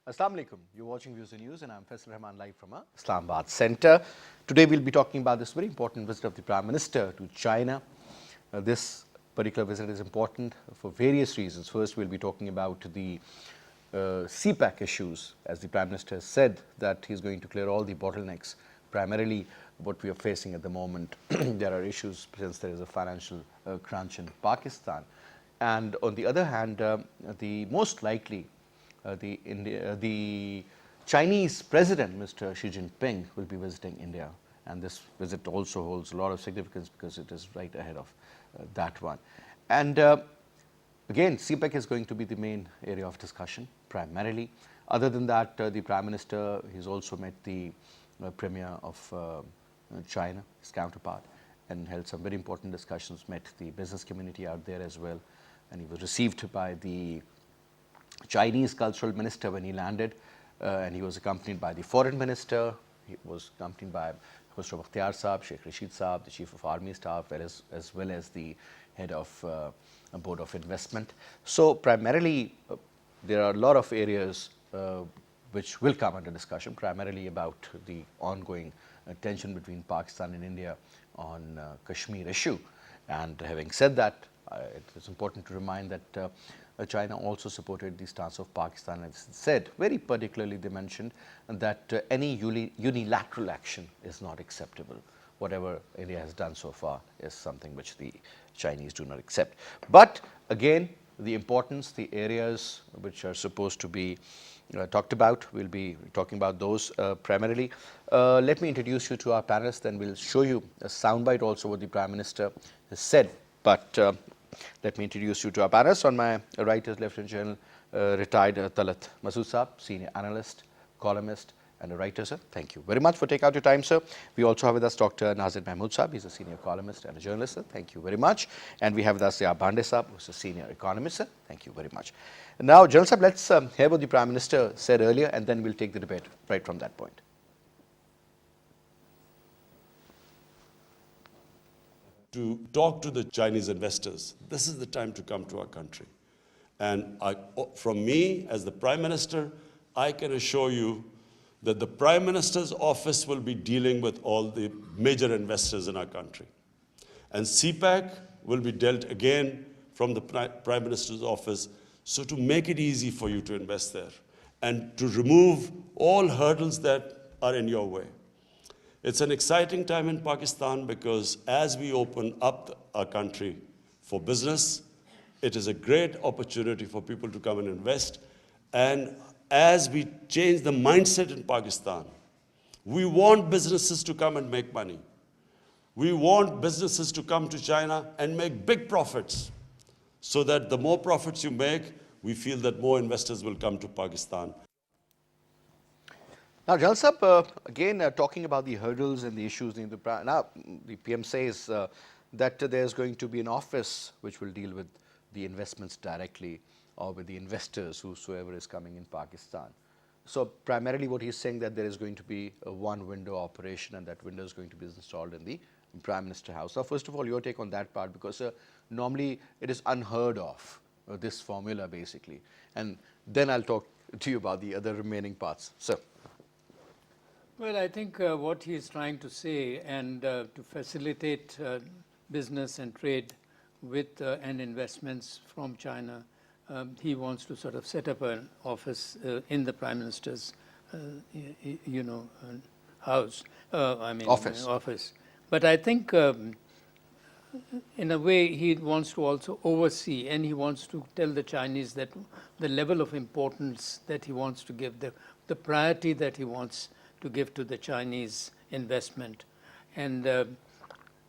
Assalamu alaikum. You're watching Views and News and I'm Faisal Rehman live from our Islamabad Center. Today we'll be talking about this very important visit of the Prime Minister to China. This particular visit is important for various reasons. First, we'll be talking about the CPEC issues, as the Prime Minister has said that he's going to clear all the bottlenecks, primarily what we are facing at the moment. There are issues since there is a financial crunch in Pakistan. And on the other hand, the most likely the Chinese President, Mr. Xi Jinping, will be visiting India, and this visit also holds a lot of significance because it is right ahead of that one. And again, CPEC is going to be the main area of discussion primarily. Other than that, the Prime Minister, he's also met the Premier of China, his counterpart, and held some very important discussions, met the business community out there as well, and he was received by the Chinese cultural minister when he landed, and he was accompanied by the foreign minister. He was accompanied by Khosrow Bakhtiar Saab, Sheikh Rashid Saab, the chief of army staff, as well as the head of board of investment. So primarily, there are a lot of areas which will come under discussion, primarily about the ongoing tension between Pakistan and India on Kashmir issue. And having said that, it is important to remind that China also supported the stance of Pakistan, as said. Very particularly, they mentioned that any unilateral action is not acceptable. Whatever India has done so far is something which the Chinese do not accept. But again, the importance, the areas which are supposed to be talked about, we'll be talking about those primarily. Let me introduce you to our panelists, then we'll show you a soundbite also what the Prime Minister has said. But let me introduce you to our panelists. On my right is Lieutenant General retired Talat Masood Saab, senior analyst, columnist, and a writer, sir. Thank you very much for taking out your time, sir. We also have with us Dr. Nazir Mahmood Saab. He's a senior columnist and a journalist, sir. Thank you very much. And we have with us Yab Bhande Saab, who's a senior economist, sir. Thank you very much. Now, General Saab, let's hear what the Prime Minister said earlier, and then we'll take the debate right from that point. To talk to the Chinese investors, this is the time to come to our country. And from me, as the Prime Minister, I can assure you that the Prime Minister's office will be dealing with all the major investors in our country. And CPEC will be dealt again from the Prime Minister's office, so to make it easy for you to invest there and to remove all hurdles that are in your way. It's an exciting time in Pakistan because as we open up our country for business, it is a great opportunity for people to come and invest. And as we change the mindset in Pakistan, we want businesses to come and make money. We want businesses to come to China and make big profits, so that the more profits you make, we feel that more investors will come to Pakistan. Now, General Saab, again, talking about the hurdles and the issues. Now, the PM says that there's going to be an office which will deal with the investments directly or with the investors, whosoever is coming in Pakistan. So primarily what he's saying that there is going to be a one-window operation, and that window is going to be installed in the Prime Minister House. Now, first of all, your take on that part, because normally it is unheard of, this formula basically. And then I'll talk to you about the other remaining parts. Sir. Well, I think what he is trying to say, and to facilitate business and trade with and investments from China, he wants to sort of set up an office in the Prime Minister's, house. Office. But I think, in a way, he wants to also oversee, and he wants to tell the Chinese that the level of importance that he wants to give, the priority that he wants to give to the Chinese investment. And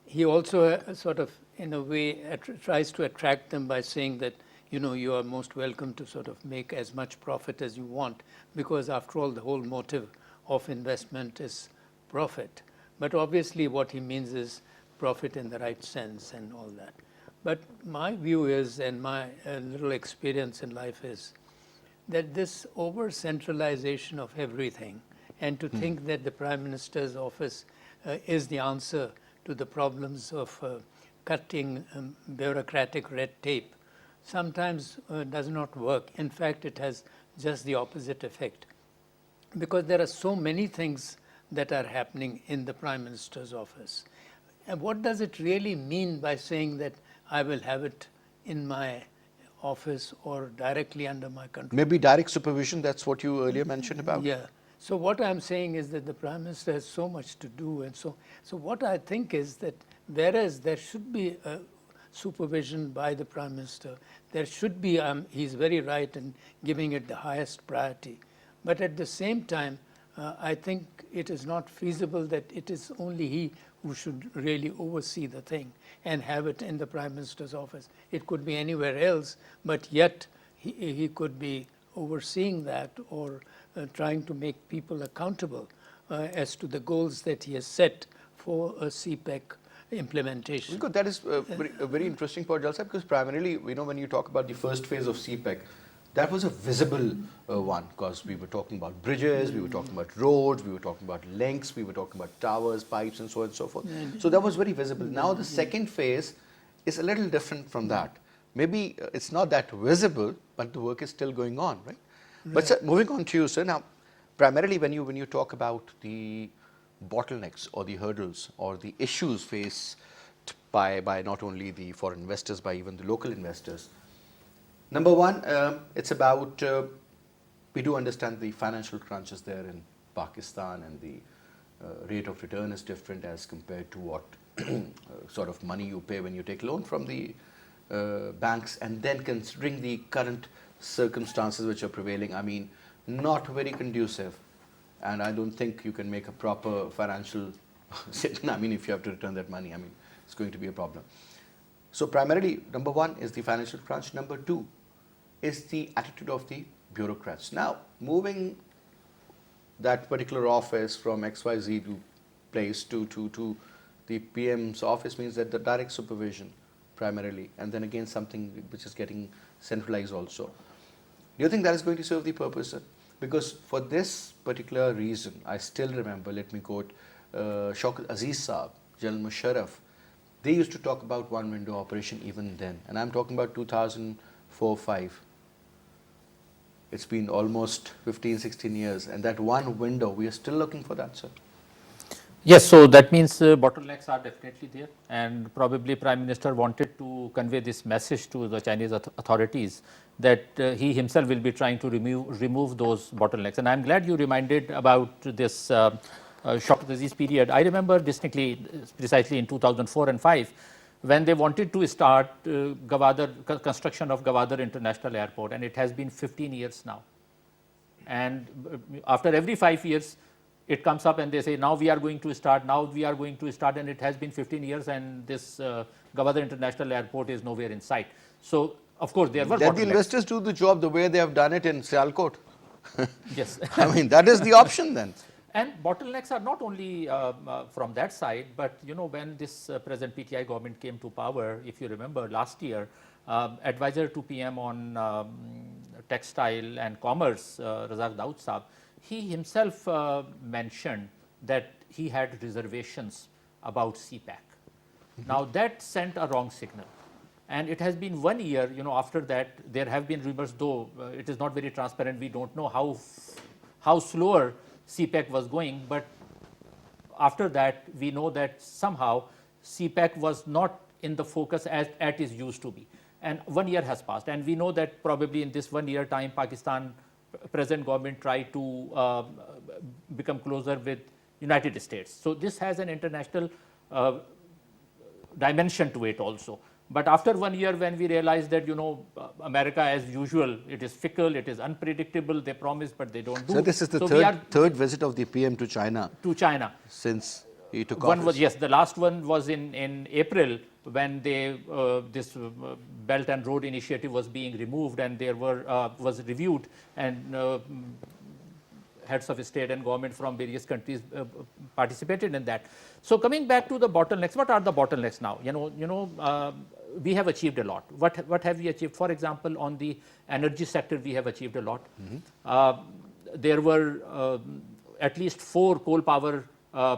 he also sort of, in a way, tries to attract them by saying that, you are most welcome to sort of make as much profit as you want, because after all, the whole motive of investment is profit. But obviously what he means is profit in the right sense and all that. But my view is, and my little experience in life is, that this over-centralization of everything, and to think that the Prime Minister's office is the answer to the problems of cutting bureaucratic red tape sometimes does not work. In fact, it has just the opposite effect, because there are so many things that are happening in the Prime Minister's office. And what does it really mean by saying that I will have it in my office or directly under my control? Maybe direct supervision, that's what you earlier mentioned about. Yeah. So what I'm saying is that the Prime Minister has so much to do, and so what I think is that whereas there should be a supervision by the Prime Minister, there should be, he's very right in giving it the highest priority. But at the same time, I think it is not feasible that it is only he who should really oversee the thing and have it in the Prime Minister's office. It could be anywhere else, but yet he could be overseeing that or trying to make people accountable as to the goals that he has set for a CPEC implementation. Good. That is a very interesting point, Jalsa, because primarily, when you talk about the first phase of CPEC, that was a visible one, because we were talking about bridges, we were talking about roads, we were talking about links, we were talking about towers, pipes, and so on and so forth. So that was very visible. Now the second phase is a little different from that. Maybe it's not that visible, but the work is still going on, right? But sir, moving on to you, sir. Now, primarily when you talk about the bottlenecks or the hurdles or the issues faced by not only the foreign investors, by even the local investors, number one, it's about, we do understand the financial crunches there in Pakistan, and the rate of return is different as compared to what sort of money you pay when you take loan from the banks, and then considering the current circumstances which are prevailing, I mean, not very conducive, and I don't think you can make a proper financial statement. I mean, if you have to return that money, I mean, it's going to be a problem. So primarily, number one is the financial crunch. Number two is the attitude of the bureaucrats. Now, moving that particular office from XYZ place to the PM's office means that the direct supervision primarily, and then again something which is getting centralized also. Do you think that is going to serve the purpose, sir? Because for this particular reason, I still remember, let me quote Shahrukh Aziz Saab, General Musharraf, they used to talk about one window operation even then, and I'm talking about 2004-05. It's been almost 15-16 years, and that one window, we are still looking for that, sir. Yes, so that means bottlenecks are definitely there, and probably Prime Minister wanted to convey this message to the Chinese authorities that he himself will be trying to remove those bottlenecks. And I am glad you reminded about this Shahrukh Aziz period. I remember distinctly, precisely in 2004 and 5, when they wanted to start construction of Gwadar International Airport, and it has been 15 years now. And after every 5 years, it comes up and they say, now we are going to start, and it has been 15 years, and this Gwadar International Airport is nowhere in sight. So, of course, there were Let the investors do the job the way they have done it in Sialkot. Yes. I mean, that is the option then. And bottlenecks are not only from that side, but when this present PTI government came to power, if you remember last year, advisor to PM on textile and commerce, Razak Daud Saab, he himself mentioned that he had reservations about CPEC. Now that sent a wrong signal. And it has been 1 year, after that, there have been rumors, though it is not very transparent, we don't know how slower CPEC was going, but after that, we know that somehow CPEC was not in the focus as it is used to be. And 1 year has passed, and we know that probably in this 1 year time, Pakistan present government tried to become closer with United States. So this has an international dimension to it also. But after 1 year, when we realized that, America as usual, it is fickle, it is unpredictable, they promise, but they don't do. So this is the third visit of the PM to China. Since he took office. Yes, the last one was in April, when this Belt and Road Initiative was being removed, and there was reviewed, and heads of state and government from various countries participated in that. So coming back to the bottlenecks, what are the bottlenecks now? We have achieved a lot. What have we achieved? For example, on the energy sector, we have achieved a lot. There were at least 4 coal power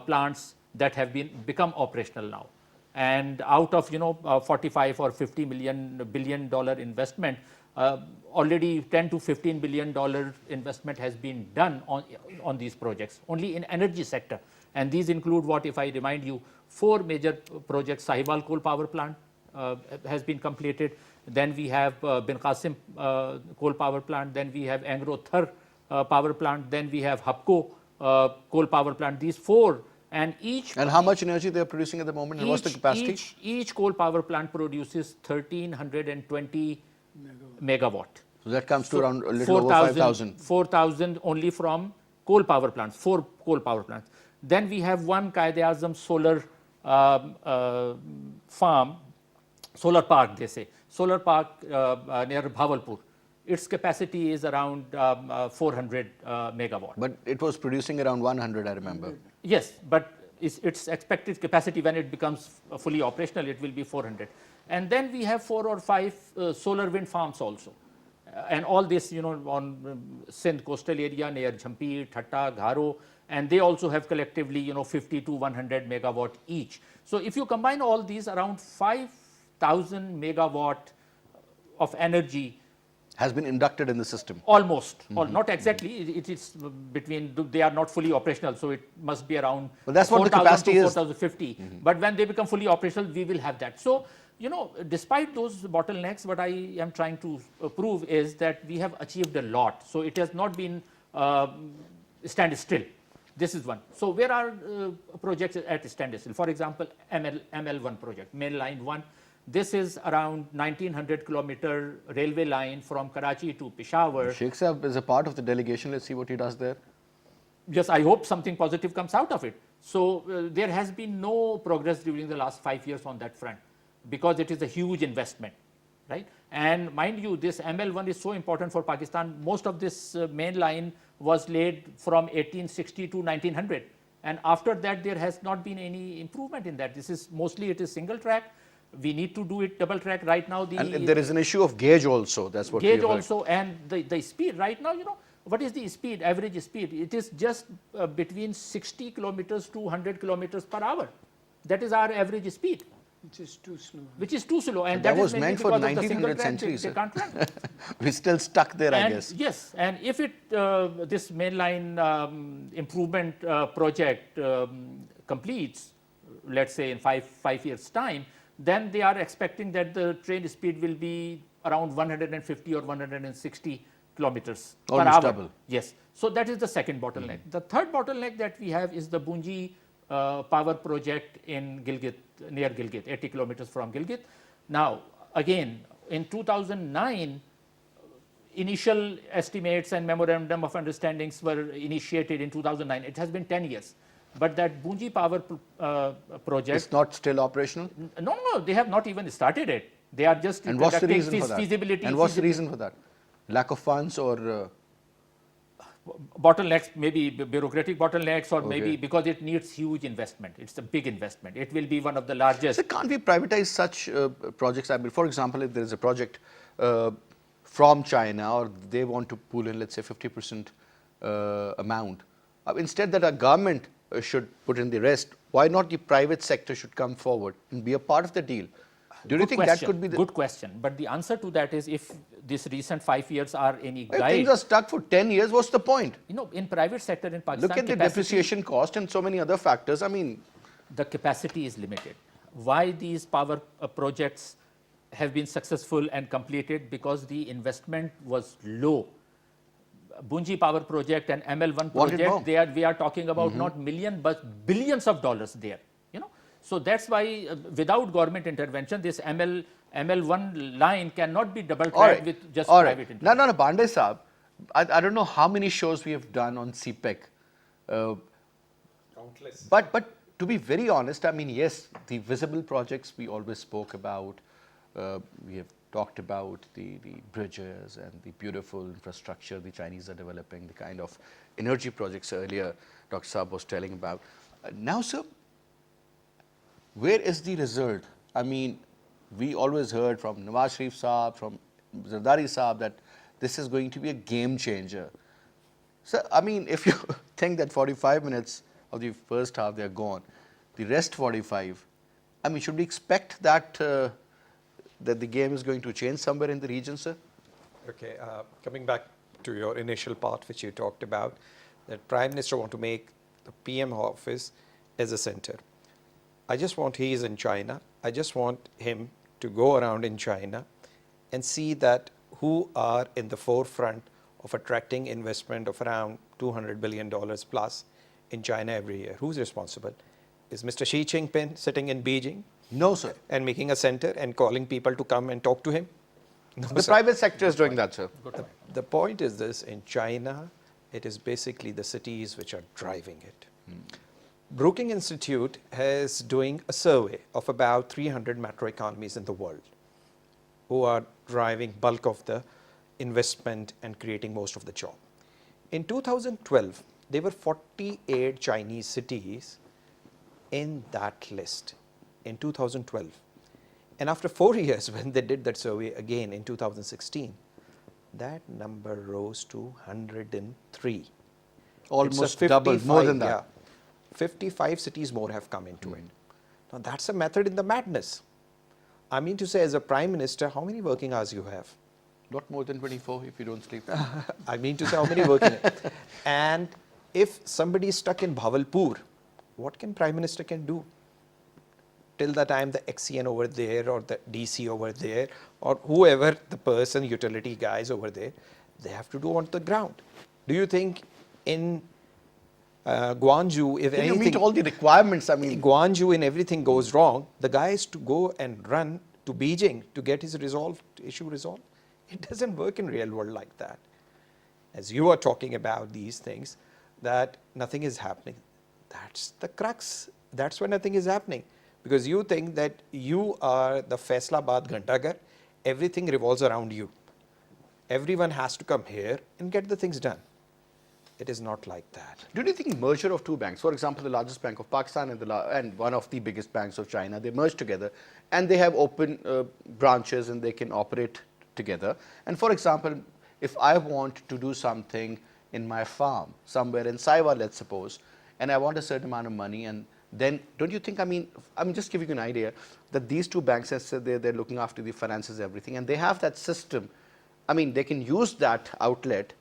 plants that have become operational now. And out of 45 or 50 billion dollar investment, already 10 to 15 billion dollar investment has been done on these projects only in energy sector. And these include what, if I remind you, 4 major projects. Sahiwal coal power plant has been completed. Then we have Bin Qasim coal power plant. Then we have Angro Thar power plant. Then we have Hapco coal power plant. These 4. And how much energy they are producing at the moment, and what's the capacity? Each coal power plant produces 1,320 megawatt. So that comes to around a little over 5,000. 4,000 only from coal power plants, 4 coal power plants. Then we have one Qaid-e-Azam solar farm, solar park they say, solar park near Bhavalpur. Its capacity is around 400 megawatt. But it was producing around 100, I remember. Yes, but its expected capacity when it becomes fully operational, it will be 400. And then we have 4 or 5 solar wind farms also. And all this, on Sindh coastal area near Jhampi, Thatta, Gharo, and they also have collectively, 50 to 100 megawatt each. So if you combine all these, around 5,000 megawatt of energy has been inducted in the system. Almost, not exactly. It is between, they are not fully operational, so it must be around. But that's what the capacity is. 4,050. But when they become fully operational, we will have that. So, despite those bottlenecks, what I am trying to prove is that we have achieved a lot. So it has not been stand still. This is one. So where are projects at standstill? For example, ML1 project, Main Line 1. This is around 1900 kilometer railway line from Karachi to Peshawar. Sheikh Saab is a part of the delegation. Let's see what he does there. Yes, I hope something positive comes out of it. So there has been no progress during the last 5 years on that front because it is a huge investment, right? And mind you, this ML1 is so important for Pakistan. Most of this main line was laid from 1860 to 1900. And after that, there has not been any improvement in that. This is mostly, it is single track. We need to do it double track right now. And there is an issue of gauge also. That's what gauge also, and the speed right now. What is the speed? Average speed? It is just between 60 kilometers to 100 kilometers per hour. That is our average speed. Which is too slow. Which is too slow, and that is was meant for 1900th century. They can't run. We're still stuck there, I guess. Yes, and if this mainline improvement project completes, let's say in five years' time, then they are expecting that the train speed will be around 150 or 160 kilometers per hour. Double. Yes. So that is the second bottleneck. The third bottleneck that we have is the Bunji power project in Gilgit, near Gilgit, 80 kilometers from Gilgit. Now, again, in 2009, initial estimates and memorandum of understandings were initiated in 2009. It has been 10 years. But that Bunji power project... It's not still operational? No, they have not even started it. They are just and what's the reason for that? Feasibility. And what's the reason for that? Lack of funds or... bottlenecks, maybe bureaucratic bottlenecks, or maybe because it needs huge investment. It's a big investment. It will be one of the largest. So can't we privatize such projects? I mean, for example, if there is a project from China, or they want to pool in, let's say, 50% amount, instead that a government should put in the rest, why not the private sector should come forward and be a part of the deal? Do you think that could be the... Good question. But the answer to that is, if this recent 5 years are any guide... If things are stuck for 10 years, what's the point? In private sector in Pakistan... Look at the depreciation cost and so many other factors. I mean... The capacity is limited. Why these power projects have been successful and completed? Because the investment was low. Bunji power project and ML1 project, we are talking about not million, but billions of dollars there. So that's why without government intervention, this ML1 line cannot be double tracked with just private intervention. No, Bande Saab, I don't know how many shows we have done on CPEC. Countless. But to be very honest, I mean, yes, the visible projects we always spoke about. We have talked about the bridges and the beautiful infrastructure the Chinese are developing, the kind of energy projects earlier Dr. Saab was telling about. Now, sir, where is the result? I mean, we always heard from Nawaz Sharif Saab, from Zardari Saab, that this is going to be a game changer. So, I mean, if you think that 45 minutes of the first half, they are gone, the rest 45, I mean, should we expect that that the game is going to change somewhere in the region, sir? Okay, coming back to your initial part, which you talked about, that Prime Minister want to make the PM office as a center. I just want, he is in China, I just want him to go around in China and see that who are in the forefront of attracting investment of around $200 billion plus in China every year. Who's responsible? Is Mr. Xi Jinping sitting in Beijing? No, sir. And making a center and calling people to come and talk to him? No, The sir. private sector is doing that, sir. The point is this, in China, it is basically the cities which are driving it. Brookings Institute is doing a survey of about 300 macro economies in the world who are driving bulk of the investment and creating most of the job. In 2012, there were 48 Chinese cities in that list in 2012. And after 4 years, when they did that survey again in 2016, that number rose to 103. Almost It's a double, more 55, than that. yeah. 55 cities more have come into it. Now that's a method in the madness. I mean to say, as a Prime Minister, how many working hours you have? Not more than 24 if you don't sleep. I mean to say, how many working hours? And if somebody is stuck in Bhavalpur, what can Prime Minister can do? Till the time the XCN over there or the DC over there or whoever the person, utility guys over there, they have to do on the ground. Do you think in Guangzhou, if Can you anything, meet all the requirements? I mean, Guangzhou and everything goes wrong, the guy is to go and run to Beijing to get his issue resolved? It doesn't work in real world like that. As you are talking about these things, that nothing is happening. That's the crux. That's why nothing is happening. Because you think that you are the Faisalabad Ghantaghar, everything revolves around you. Everyone has to come here and get the things done. It is not like that. do you think merger of two banks, for example, the largest bank of Pakistan and one of the biggest banks of China, they merge together and they have open branches and they can operate together. And for example, if I want to do something in my farm, somewhere in Saiwa, let's suppose, and I want a certain amount of money, and then don't you think, I mean, I'm just giving you an idea that these two banks, as said, they're looking after the finances, everything, and they have that system. I mean, they can use that outlet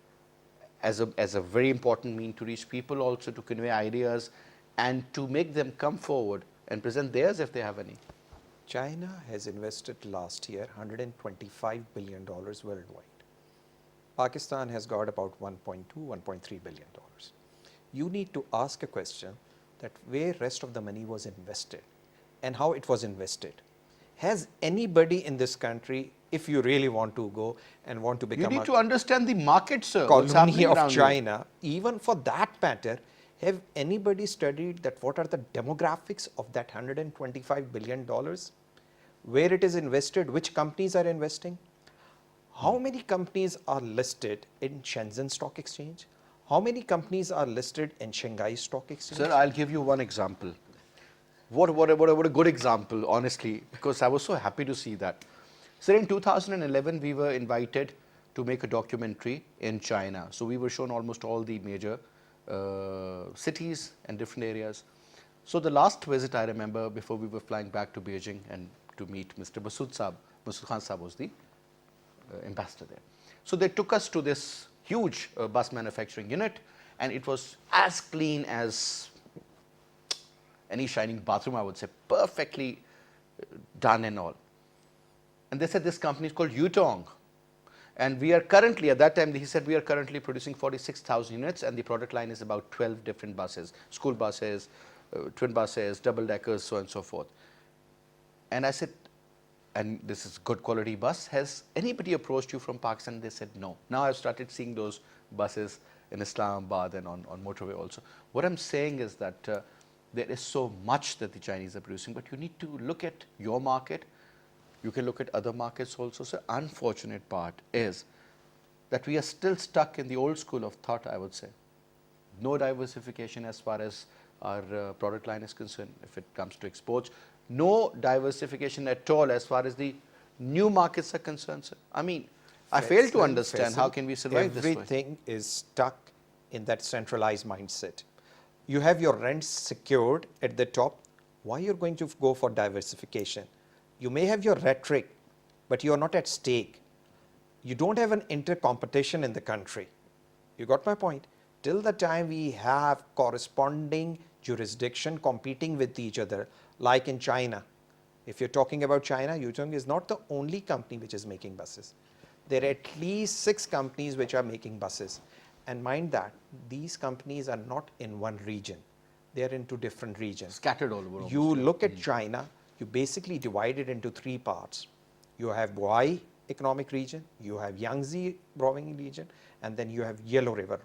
as a very important mean to reach people, also to convey ideas and to make them come forward and present theirs if they have any. China has invested last year $125 billion worldwide. Pakistan has got about $1.2, $1.3 billion. You need to ask a question that where rest of the money was invested and how it was invested. Has anybody in this country, if you really want to go and want to become You need to understand the market, sir. What's colony happening of around you. China, even for that matter, have anybody studied that what are the demographics of that $125 billion? Where it is invested, which companies are investing? How many companies are listed in Shenzhen Stock Exchange? How many companies are listed in Shanghai Stock Exchange? Sir, I'll give you one example. What a good example, honestly, because I was so happy to see that. Sir, in 2011, we were invited to make a documentary in China. So we were shown almost all the major cities and different areas. So the last visit I remember before we were flying back to Beijing and to meet Mr. Basit Khan Saab was the ambassador there. So they took us to this huge bus manufacturing unit, and it was as clean as any shining bathroom, I would say, perfectly done and all. And they said this company is called Yutong. And we are currently, at that time, he said we are currently producing 46,000 units, and the product line is about 12 different buses, school buses, twin buses, double deckers, so on and so forth. And I said, and this is good quality bus, has anybody approached you from Pakistan? They said no. Now I've started seeing those buses in Islamabad and on motorway also. What I'm saying is that there is so much that the Chinese are producing, but you need to look at your market. You can look at other markets also. So unfortunate part is that we are still stuck in the old school of thought, I would say. No diversification as far as our product line is concerned if it comes to exports. No diversification at all as far as the new markets are concerned, sir. I mean, I fail to understand how can we survive this way. Everything is stuck in that centralized mindset. You have your rents secured at the top, Why you're going to go for diversification? You may have your rhetoric, but you're not at stake. You don't have an inter-competition in the country. You got my point? Till the time we have corresponding jurisdiction competing with each other, like in China. If you're talking about China, Yuzhong is not the only company which is making buses. There are at least 6 companies which are making buses. And mind that, these companies are not in one region. They are into different regions. Scattered all over. You look at China, you basically divide it into 3 parts. You have Bohai economic region, you have Yangtze growing region, and then you have Yellow River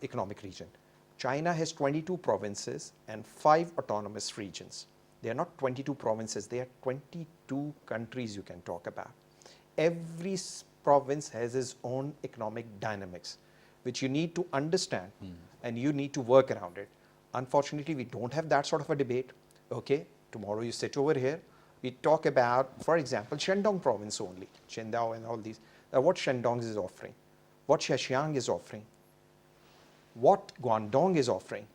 economic region. China has 22 provinces and 5 autonomous regions. They are not 22 provinces, they are 22 countries you can talk about. Every province has its own economic dynamics, which you need to understand and you need to work around it. Unfortunately, we don't have that sort of a debate. Okay, tomorrow you sit over here, we talk about, for example, Shandong province only, Qingdao and all these. What Shandong is offering, what Zhejiang is offering, what Guangdong is offering.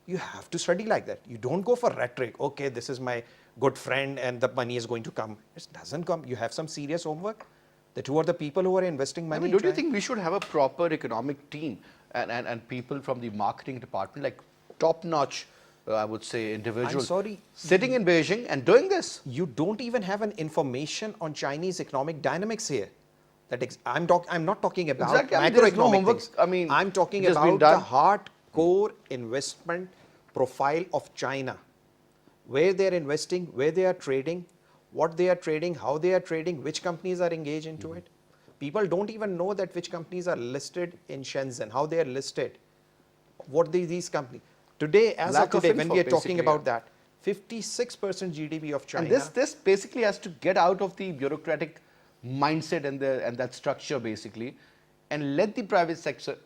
You have to study like that. You don't go for rhetoric. Okay, this is my good friend and the money is going to come. It doesn't come. You have some serious homework. That who are the people who are investing money? Don't you think we should have a proper economic team and people from the marketing department, like top-notch, I would say, individuals, I'm sorry, sitting in Beijing and doing this? You don't even have an information on Chinese economic dynamics here. I'm not talking about Exactly. macroeconomic There's no homework. things. I'm talking just been about the done. hardcore investment profile of China, where they're investing, where they are trading, what they are trading, how they are trading, which companies are engaged into it. People don't even know that which companies are listed in Shenzhen, how they are listed, what these companies. Today, as Lack of of today, when we are info, talking basically, about that, 56% GDP of China. And this basically has to get out of the bureaucratic mindset and that structure, basically, and let the private sector.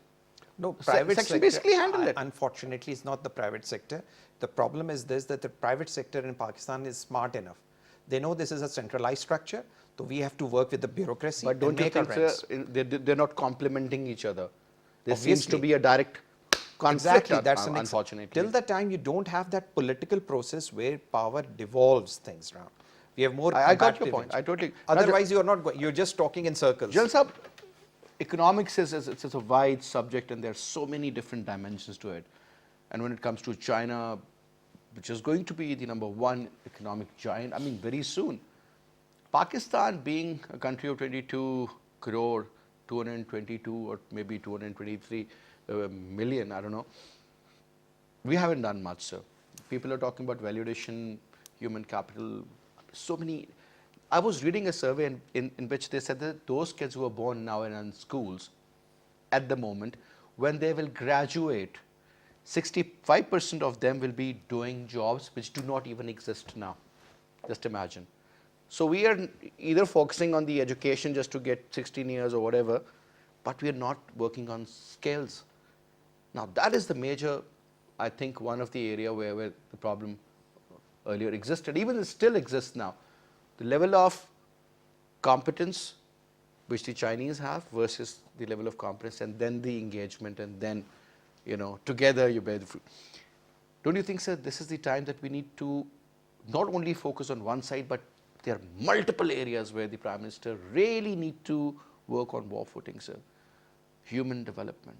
No, private sector basically handle it. Unfortunately, it's not the private sector. The problem is this, that the private sector in Pakistan is smart enough. They know this is a centralized structure, so we have to work with the bureaucracy But don't and you make our think, rents. sir, they're not complementing each other? There seems to Obviously. be a direct conflict, Exactly, that's unfortunately. Till the time you don't have that political process where power devolves things around. We have more. I got your competitive point. edge. I totally. Otherwise, you are not going. You're just talking in circles. General Sahab, economics is it's a wide subject and there are so many different dimensions to it. And when it comes to China, which is going to be the #1 economic giant, I mean, very soon. Pakistan being a country of 22 crore, 222 or maybe 223 million, I don't know. We haven't done much, sir. People are talking about valuation, human capital, so many. I was reading a survey in which they said that those kids who are born now and in schools at the moment, when they will graduate, 65% of them will be doing jobs which do not even exist now. Just imagine. So we are either focusing on the education just to get 16 years or whatever, but we are not working on skills. Now that is the major, I think, one of the area where the problem earlier existed, even it still exists now. The level of competence which the Chinese have versus the level of competence, and then the engagement, and then, together you bear the fruit. Don't you think, sir, this is the time that we need to not only focus on one side, but there are multiple areas where the Prime Minister really need to work on war footing, sir? Human development.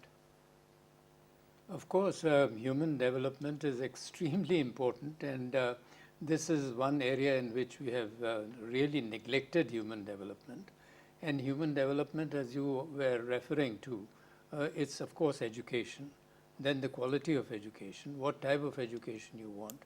Of course, human development is extremely important, and this is one area in which we have really neglected human development. And human development, as you were referring to, it's of course education, then the quality of education, what type of education you want,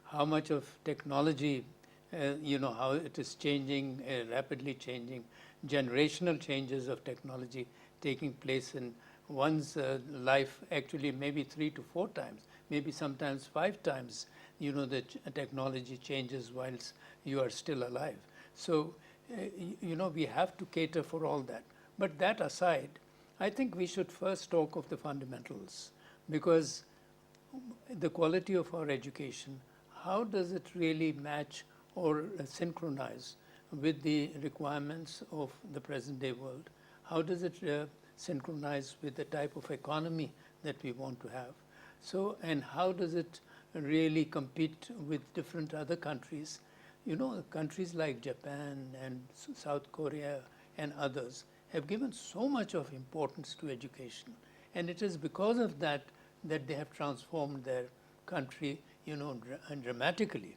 how much of technology, how it is changing, rapidly changing, generational changes of technology taking place in one's life, actually maybe 3 to 4 times, maybe sometimes 5 times, the technology changes whilst you are still alive. So, we have to cater for all that. But that aside, I think we should first talk of the fundamentals, because the quality of our education, how does it really match or synchronize with the requirements of the present day world? How does it synchronize with the type of economy that we want to have? So, and how does it really compete with different other countries. You know, countries like Japan and South Korea and others have given so much of importance to education. And it is because of that that they have transformed their country, you know, dramatically.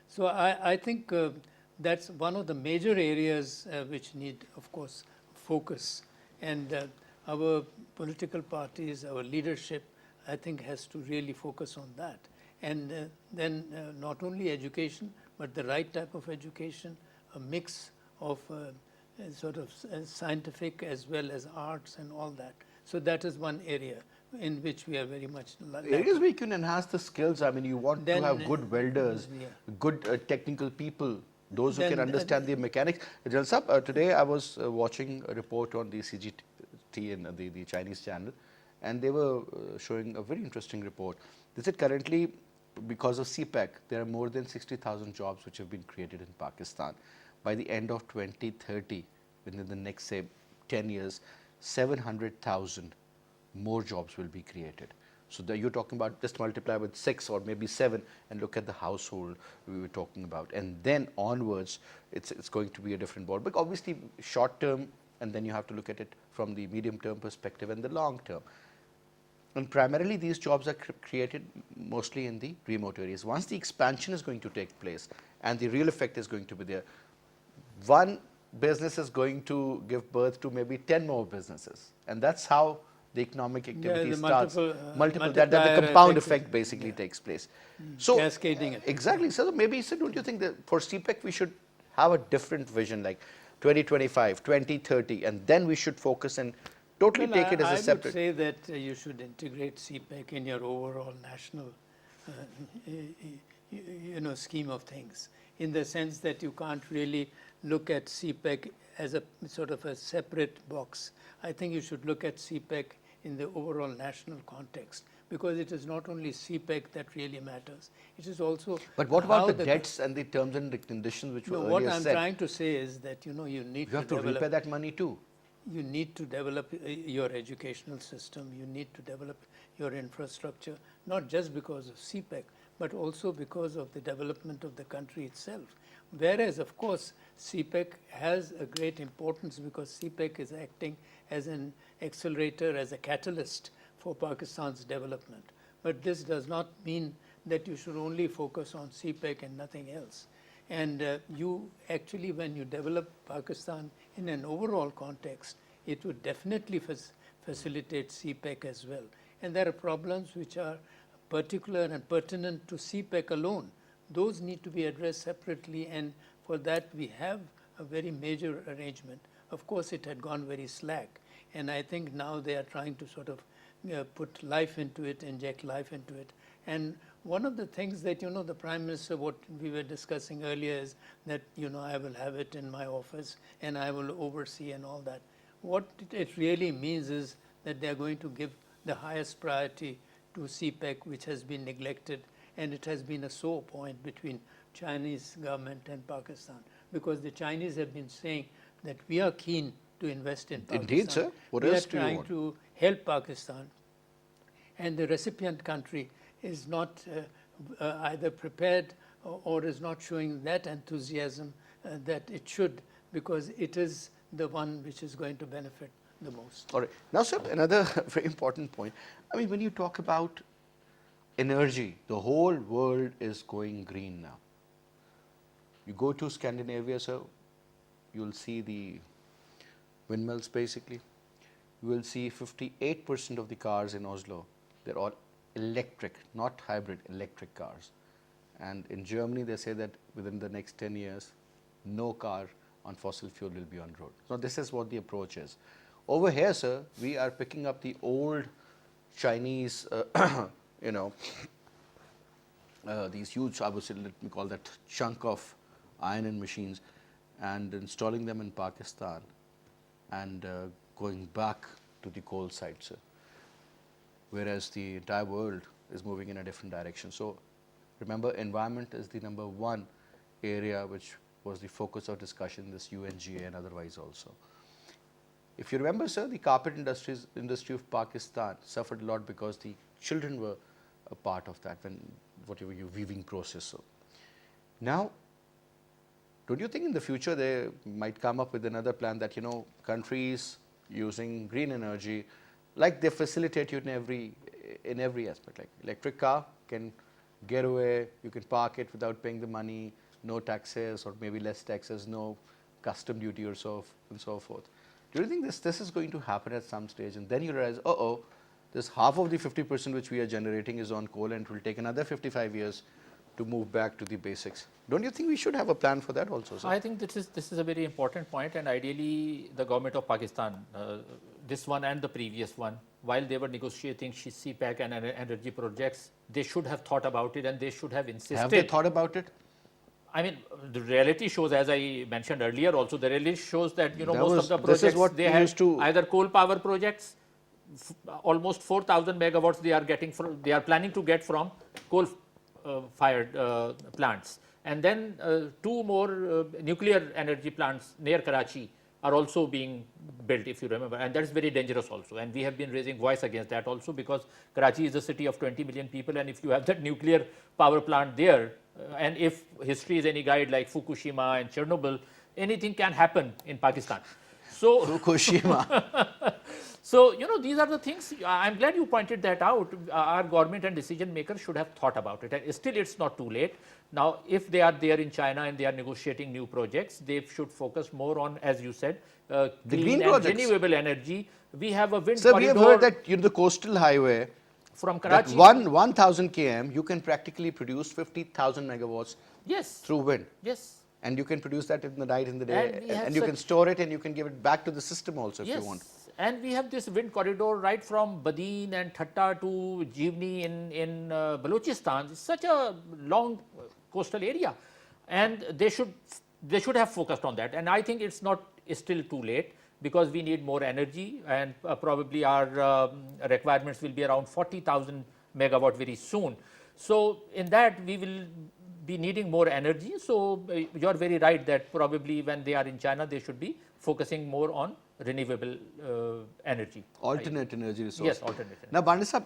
So I think that's one of the major areas which need, of course, focus. And our political parties, our leadership, I think has to really focus on that. And then not only education, but the right type of education, a mix of sort of scientific as well as arts and all that. So that is one area in which we are very much areas where you can enhance the skills. I mean, you want then, to have good welders, good technical people, those who can understand the mechanics. Jalal Sahab, today I was watching a report on the CGT in the Chinese channel, and they were showing a very interesting report. They said currently, because of CPEC, there are more than 60,000 jobs which have been created in Pakistan. By the end of 2030, within the next, say, 10 years, 700,000 more jobs will be created. So you're talking about just multiply with 6 or maybe 7 and look at the household we were talking about. And then onwards, it's going to be a different ball. But obviously, short term, and then you have to look at it from the medium term perspective and the long term. And primarily, these jobs are created mostly in the remote areas. Once the expansion is going to take place and the real effect is going to be there, one business is going to give birth to maybe 10 more businesses. And that's how the economic activity starts. Multiple that the compound effect basically takes place. So cascading it. Exactly. So maybe, so don't you think that for CPEC we should have a different vision, like 2025, 2030, and then we should focus and totally take it as a separate. I would say that you should integrate CPEC in your overall national, scheme of things, in the sense that you can't really look at CPEC as a sort of a separate box. I think you should look at CPEC in the overall national context, because it is not only CPEC that really matters. It is also. But what about the debts and the terms and the conditions which were earlier what I'm set? trying to say is that you need you have to repay that money too. You need to develop your educational system. You need to develop your infrastructure, not just because of CPEC, but also because of the development of the country itself. Whereas, of course, CPEC has a great importance because CPEC is acting as an accelerator, as a catalyst for Pakistan's development. But this does not mean that you should only focus on CPEC and nothing else. And you actually, when you develop Pakistan in an overall context, it would definitely facilitate CPEC as well. And there are problems which are particular and pertinent to CPEC alone. Those need to be addressed separately, and for that we have a very major arrangement. Of course, it had gone very slack, and I think now they are trying to sort of put life into it, inject life into it. And one of the things that, the Prime Minister, what we were discussing earlier is that, I will have it in my office and I will oversee and all that. What it really means is that they are going to give the highest priority to CPEC, which has been neglected, and it has been a sore point between Chinese government and Pakistan, because the Chinese have been saying that we are keen to invest in Pakistan. Indeed, sir. What else do you want? We are trying to help Pakistan, and the recipient country is not either prepared or is not showing that enthusiasm that it should, because it is the one which is going to benefit the most. All right. Now, sir, another very important point. I mean, when you talk about energy, the whole world is going green now. You go to Scandinavia, sir, you'll see the windmills basically. You will see 58% of the cars in Oslo, they're all electric, not hybrid, electric cars. And in Germany, they say that within the next 10 years, no car on fossil fuel will be on road. So this is what the approach is. Over here, sir, we are picking up the old Chinese, these huge, I would say, let me call that chunk of iron and machines, and installing them in Pakistan and going back to the coal side, sir. Whereas the entire world is moving in a different direction. So remember, environment is the number one area which was the focus of discussion in this UNGA and otherwise also. If you remember, sir, the carpet industry of Pakistan suffered a lot because the children were a part of that when whatever your weaving process. So now, don't you think in the future they might come up with another plan that, you know, countries using green energy, like they facilitate you in every aspect, like electric car can get away, you can park it without paying the money, no taxes or maybe less taxes, no custom duty or so and so forth. Do you think this is going to happen at some stage, and then you realize, this half of the 50% which we are generating is on coal, and it will take another 55 years to move back to the basics? Don't you think we should have a plan for that also, sir? I think this is a very important point, and ideally the government of Pakistan, this one and the previous one, while they were negotiating CPEC and energy projects, they should have thought about it and they should have insisted. Have they thought about it? I mean, the reality shows, as I mentioned earlier also, the reality shows that, you know, That most was- of the this is projects, what they we had used to- either coal power projects, almost 4,000 megawatts they are getting from, they are planning to get from coal fired plants. And then 2 more nuclear energy plants near Karachi are also being built, if you remember, and that is very dangerous also. And we have been raising voice against that also, because Karachi is a city of 20 million people, and if you have that nuclear power plant there, and if history is any guide like Fukushima and Chernobyl, anything can happen in Pakistan. So Fukushima. So, you know, these are the things, I'm glad you pointed that out. Our government and decision makers should have thought about it, and still it's not too late. Now, if they are there in China and they are negotiating new projects, they should focus more on, as you said, green clean and projects. renewable energy. We have a wind Sir, corridor. we have heard that, you know, the coastal highway, from that Karachi. 1,000 km, you can practically produce 50,000 megawatts Yes. through wind. Yes. And you can produce that in the night, in the day, And we have and you can such- store it and you can give it back to the system also if Yes. you want. And we have this wind corridor right from Badin and Thatta to Jivni in Balochistan. It's such a long coastal area, and they should have focused on that. And I think it's still too late, because we need more energy, and probably our requirements will be around 40,000 megawatt very soon. So in that we will be needing more energy. So you are very right that probably when they are in China, they should be focusing more on renewable energy. Alternate energy resource. Yes, alternate energy. Now, Bandisab,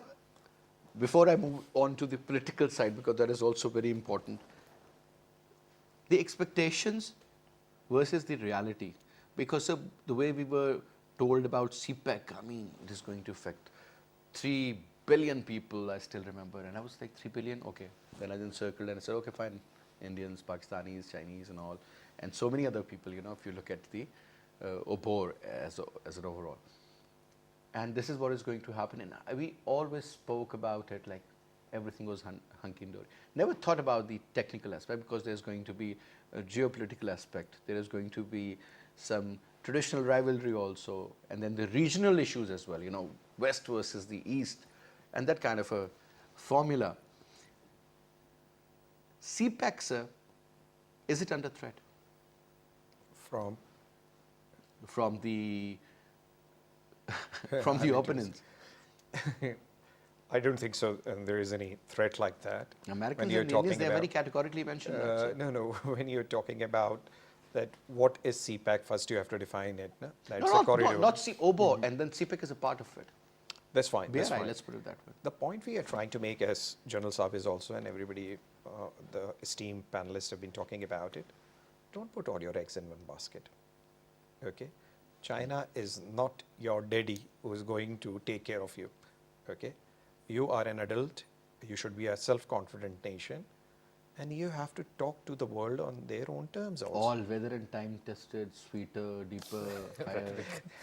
before I move on to the political side, because that is also very important, the expectations versus the reality. Because of the way we were told about CPEC, I mean, it is going to affect 3 billion people, I still remember. And I was like, 3 billion? Okay. Then I then circled and I said, okay, fine. Indians, Pakistanis, Chinese and all. And so many other people, you know, if you look at the OBOR as an overall. And this is what is going to happen. And we always spoke about it like everything was hunky-dory. Never thought about the technical aspect, because there's going to be a geopolitical aspect. There is going to be some traditional rivalry also, and then the regional issues as well, you know, West versus the East, and that kind of a formula. CPEC, sir, is it under threat? From the opponents? I don't think so. And there is any threat like that. Americans and Indians, they very categorically mentioned that. Sir. No. When you're talking about that, what is CPEC? First, you have to define it. No? That's No, a corridor. not OBOR, and then CPEC is a part of it. That's fine. That's BRI, fine. let's put it that way. The point we are trying to make, as General Saab is also, and everybody, the esteemed panelists have been talking about it, don't put all your eggs in one basket. Okay? China is not your daddy who is going to take care of you. Okay? You are an adult, you should be a self-confident nation, and you have to talk to the world on their own terms also. All weather and time tested, sweeter, deeper, higher.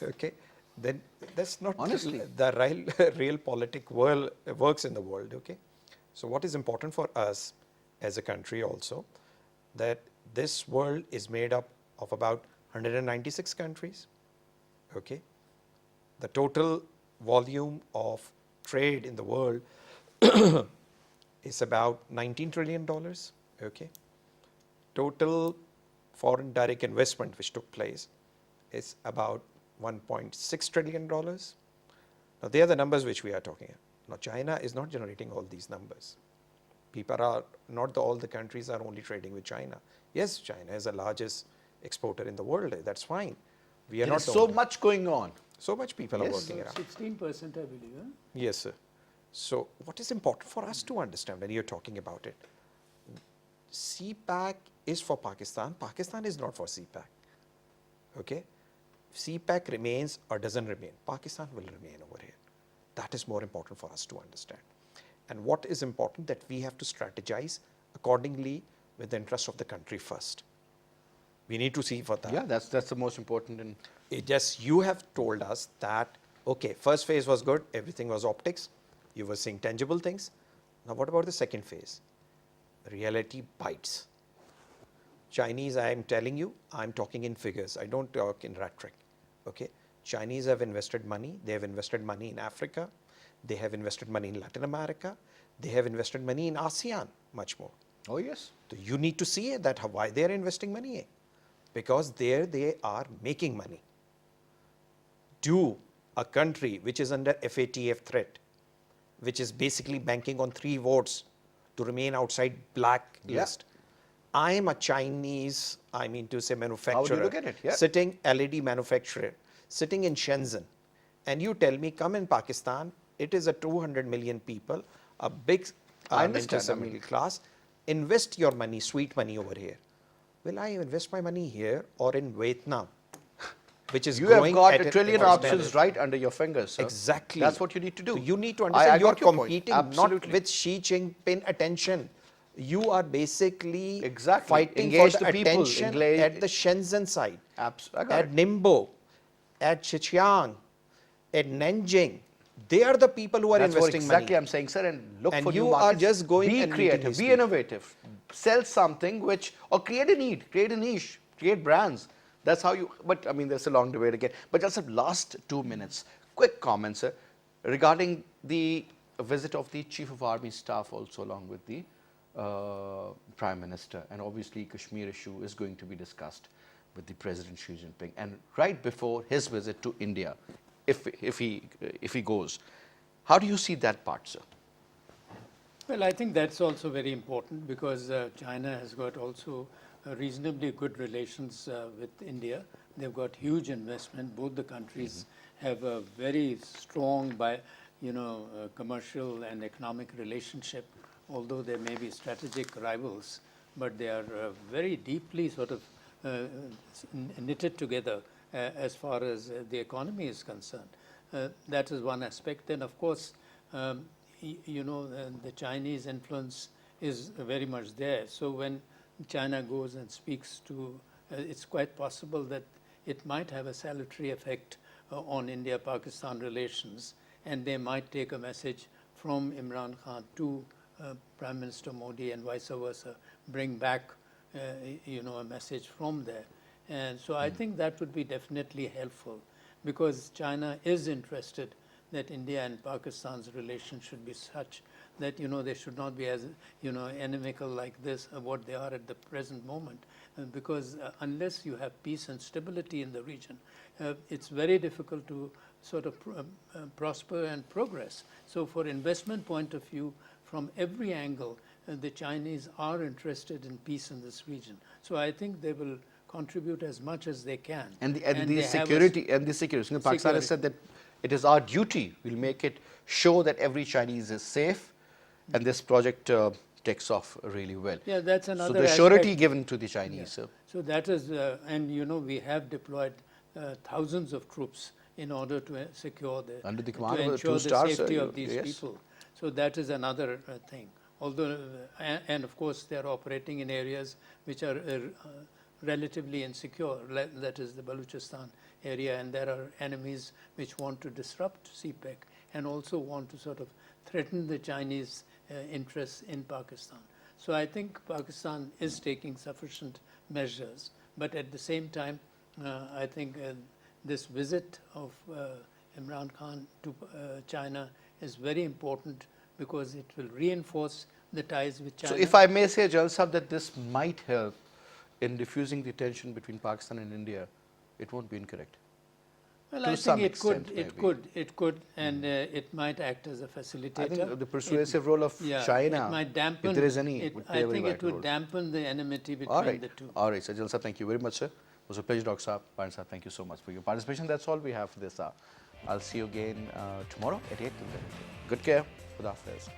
Okay? Then that's not Honestly. the real politic world works in the world. Okay? So what is important for us as a country also, that this world is made up of about 196 countries. Okay? The total volume of trade in the world is about $19 trillion. Okay? Total foreign direct investment which took place is about $1.6 trillion. Now, they are the numbers which we are talking about. Now, China is not generating all these numbers. People are not all the countries are only trading with China. Yes, China is the largest exporter in the world. That's fine. We are There not is the so only- much going on. So much people are Yes. working around. 16%, I believe. Huh? Yes, sir. So what is important for us to understand when you're talking about it? CPEC is for Pakistan. Pakistan is not for CPEC. Okay? CPEC remains or doesn't remain. Pakistan will remain over here. That is more important for us to understand. And what is important that we have to strategize accordingly with the interest of the country first. We need to see for that. Yeah, that's the most important. And You have told us that, okay, first phase was good, everything was optics, you were seeing tangible things. Now what about the second phase? Reality bites. Chinese, I am telling you, I'm talking in figures, I don't talk in rhetoric. Okay? Chinese have invested money, they have invested money in Africa, they have invested money in Latin America, they have invested money in ASEAN, much more. oh yes, So you need to see that why they are investing money. Because there they are making money. Do a country which is under FATF threat, which is basically banking on 3 votes to remain outside blacklist. I am a Chinese, I mean to say manufacturer, How do you look at it? Yeah. sitting LED manufacturer, sitting in Shenzhen, and you tell me come in Pakistan, it is a 200 million people, a big I understand, a middle class, invest your money, sweet money over here. Will I invest my money here or in Vietnam, which is you have growing got at a an trillion exponential options right under your fingers, sir. Exactly. That's what you need to do. So you need to I understand you are got your point. competing not Absolutely. with Xi Jinping attention. You are basically Exactly. fighting Engage for the the people, attention engage- at the Shenzhen side, I got at it. Ningbo, at Xinjiang, at Nanjing. They are the people who are That's what investing exactly money. I'm saying, sir. And look And for you new are markets. just going be and creative, meeting be these innovative, sell something which, or create a need, create a niche, create brands. That's how you. But I mean, there's a long debate again. But just the last 2 minutes, quick comments, sir, regarding the visit of the Chief of Army Staff, also along with the Prime Minister, and obviously Kashmir issue is going to be discussed with the President Xi Jinping, and right before his visit to India, if he goes, how do you see that part, sir? Well, I think that's also very important because China has got also reasonably good relations with India. They've got huge investment. Both the countries have a very strong, commercial and economic relationship. Although there may be strategic rivals, but they are very deeply sort of knitted together as far as the economy is concerned. That is one aspect. Then, of course, the Chinese influence is very much there. So when China goes and speaks to, it's quite possible that it might have a salutary effect on India-Pakistan relations, and they might take a message from Imran Khan to Prime Minister Modi and vice versa, bring back a message from there. And so I think that would be definitely helpful, because China is interested that India and Pakistan's relation should be such that they should not be as inimical like this, what they are at the present moment, because unless you have peace and stability in the region, it's very difficult to sort of prosper and progress. So for investment point of view, from every angle, the Chinese are interested in peace in this region. So I think they will contribute as much as they can. And the they have security. Pakistan has said that it is our duty. We'll make it show that every Chinese is safe, and this project takes off really well. Yeah, that's another. So the surety given to the Chinese. Yeah. So that is, and we have deployed thousands of troops in order to secure under the command to of the ensure 2 stars, the safety sir, of these yes. people. So that is another thing. Although, and of course, they are operating in areas which are relatively insecure. That is the Balochistan area, and there are enemies which want to disrupt CPEC and also want to sort of threaten the Chinese interests in Pakistan. So I think Pakistan is taking sufficient measures, but at the same time, I think this visit of Imran Khan to China is very important, because it will reinforce the ties with China. So if I may say, Jalal Sahab, that this might help in diffusing the tension between Pakistan and India, it won't be incorrect. Well, to I some think extent, it could, and it might act as a facilitator. I think the persuasive role of China, it might dampen, if there is any, would play I a very think it vital would role. dampen the enmity between All right. the two. All right, Jalal Sahab, thank you very much, sir. It was a pleasure, Dr. Saab. Sahab, thank you so much for your participation. That's all we have for this hour. I'll see you again tomorrow at 8 till then. Good care. Khuda Hafiz.